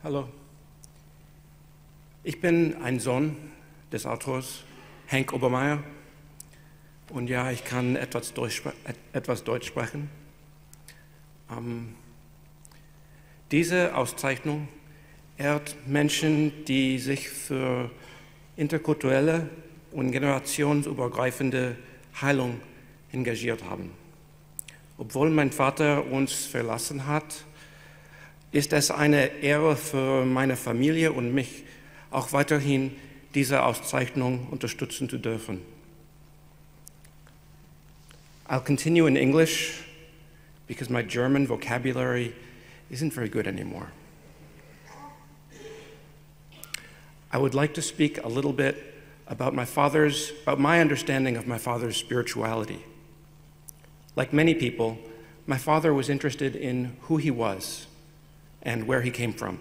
Hallo. Ich bin ein Sohn des Autors Hank Obermayer und ja, ich kann etwas Deutsch sprechen. Diese Auszeichnung ehrt Menschen, die sich für interkulturelle und generationsübergreifende Heilung engagiert haben. Obwohl mein Vater uns verlassen hat, ist es eine Ehre für meine Familie und mich, auch weiterhin diese Auszeichnung unterstützen zu dürfen. I'll continue in English because my German vocabulary isn't very good anymore. I would like to speak a little bit about my understanding of my father's spirituality. Like many people, my father was interested in who he was and where he came from.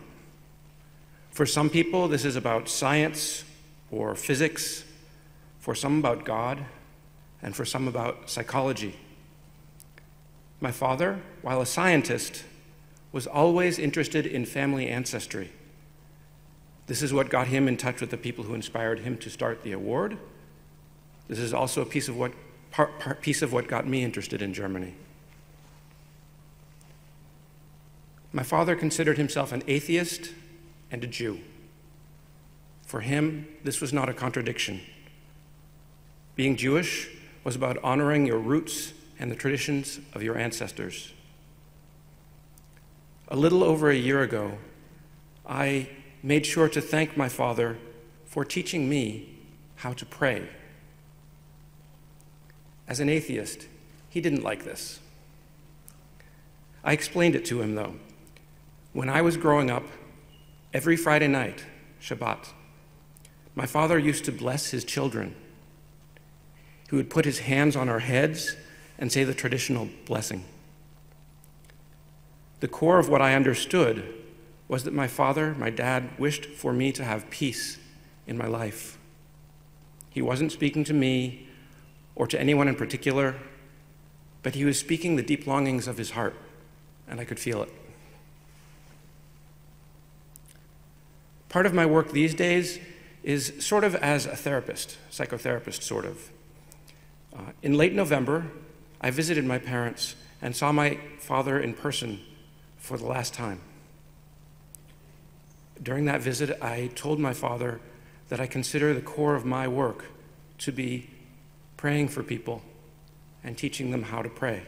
For some people, this is about science or physics, for some about God, and for some about psychology. My father, while a scientist, was always interested in family ancestry. This is what got him in touch with the people who inspired him to start the award. This is also a piece of what got me interested in Germany. My father considered himself an atheist and a Jew. For him, this was not a contradiction. Being Jewish was about honoring your roots and the traditions of your ancestors. A little over a year ago, I made sure to thank my father for teaching me how to pray. As an atheist, he didn't like this. I explained it to him, though. When I was growing up, every Friday night, Shabbat, my father used to bless his children. He would put his hands on our heads and say the traditional blessing. The core of what I understood was that my dad, wished for me to have peace in my life. He wasn't speaking to me or to anyone in particular, but he was speaking the deep longings of his heart, and I could feel it. Part of my work these days is sort of as a therapist, psychotherapist, sort of. In late November, I visited my parents and saw my father in person for the last time. During that visit, I told my father that I consider the core of my work to be praying for people and teaching them how to pray,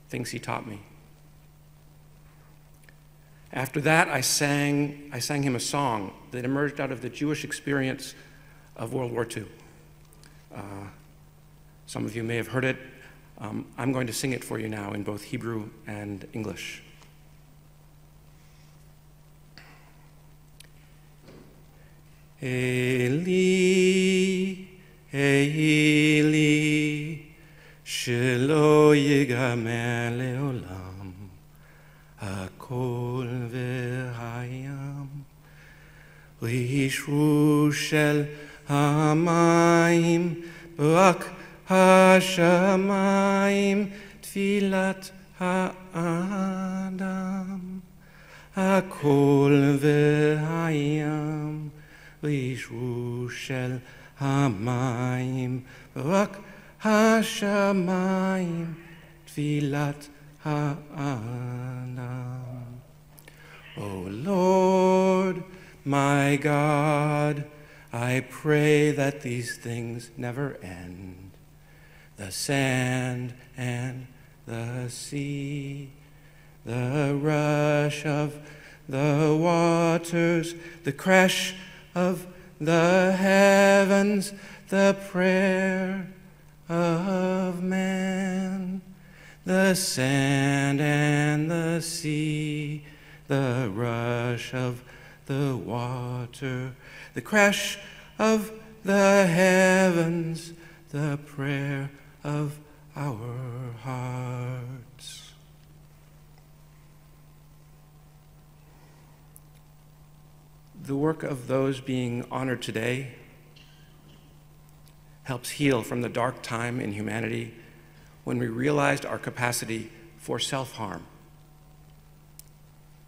things he taught me. After that, I sang him a song that emerged out of the Jewish experience of World War II. Some of you may have heard it. I'm going to sing it for you now in both Hebrew and English. Eli, Eli, shelo yigamer leolam, hakol v'hayam, rishru shel hamayim, brak hashamayim, tfilat ha'adam, hakol v'hayam, rishru shel hamayim, brak hashamayim, tfilat ha'adam. O Lord, my God, I pray that these things never end. The sand and the sea, the rush of the waters, the crash of the heavens, the prayer of man, the sand and the sea, the rush of the water, the crash of the heavens, the prayer of our hearts. The work of those being honored today helps heal from the dark time in humanity when we realized our capacity for self-harm.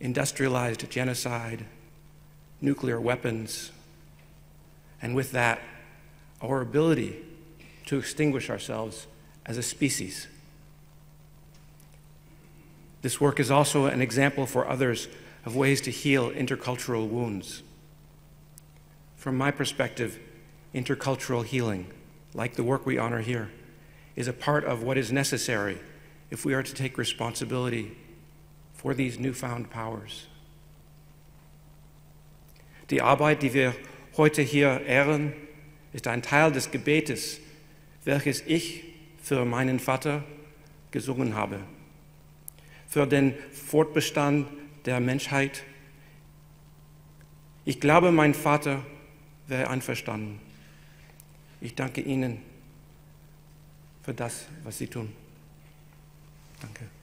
industrialized genocide, nuclear weapons, and with that, our ability to extinguish ourselves as a species. This work is also an example for others of ways to heal intercultural wounds. From my perspective, intercultural healing, like the work we honor here, is a part of what is necessary if we are to take responsibility for these newfound powers. Die Arbeit, die wir heute hier ehren, ist ein Teil des Gebetes, welches ich für meinen Vater gesungen habe, für den Fortbestand der Menschheit. Ich glaube, mein Vater wäre einverstanden. Ich danke Ihnen für das, was Sie tun. Danke.